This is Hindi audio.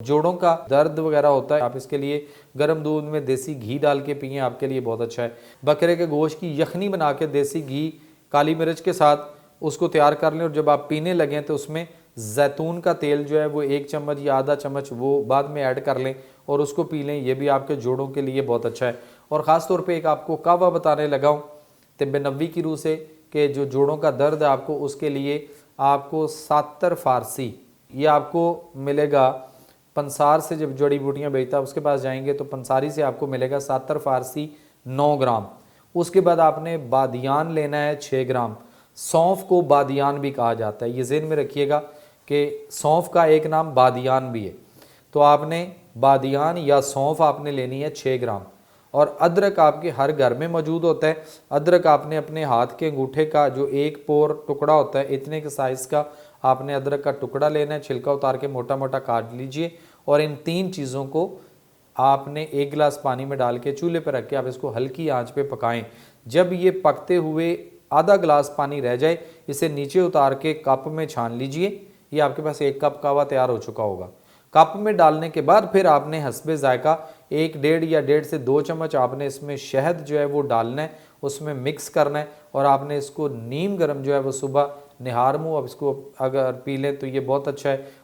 जोड़ों का दर्द वगैरह होता है, आप इसके लिए गर्म दूध में देसी घी डाल के पिएं, आपके लिए बहुत अच्छा है। बकरे के गोश्त की यखनी बना के देसी घी काली मिर्च के साथ उसको तैयार कर लें और जब आप पीने लगें तो उसमें जैतून का तेल जो है वो 1 चम्मच या आधा चम्मच वो बाद में ऐड कर लें और उसको पी लें। ये भी आपके जोड़ों के लिए बहुत अच्छा है। और ख़ास तौर पे एक आपको कहवा बताने लगा हूँ तिब्ब नबवी की रूह से कि जो जोड़ों का दर्द है आपको, उसके लिए आपको सातर फारसी ये आपको मिलेगा पंसार से। जब जड़ी बूटियाँ बेचता है उसके पास जाएंगे तो पंसारी से आपको मिलेगा सातर फारसी 9 ग्राम। उसके बाद आपने बादियान लेना है 6 ग्राम। सौंफ को बादियान भी कहा जाता है, ये ज़हन में रखिएगा कि सौंफ का एक नाम बादियान भी है। तो आपने बादियान या सौंफ आपने लेनी है 6 ग्राम। और अदरक आपके हर घर में मौजूद होता है। अदरक आपने अपने हाथ के अंगूठे का जो एक पोर टुकड़ा होता है इतने के साइज़ का आपने अदरक का टुकड़ा लेना है, छिलका उतार के मोटा मोटा काट लीजिए और इन 3 चीज़ों को आपने 1 गिलास पानी में डाल के चूल्हे पर रख के आप इसको हल्की आंच पे पकाएं। जब ये पकते हुए आधा गिलास पानी रह जाए, इसे नीचे उतार के कप में छान लीजिए। ये आपके पास 1 कप कहवा तैयार हो चुका होगा। कप में डालने के बाद फिर आपने हस्बे जायका 1 या 1.5 से 2 चम्मच आपने इसमें शहद जो है वो डालना है, उसमें मिक्स करना है और आपने इसको नीम गर्म जो है वो सुबह निहार मुँह अब इसको अगर पी लें तो ये बहुत अच्छा है।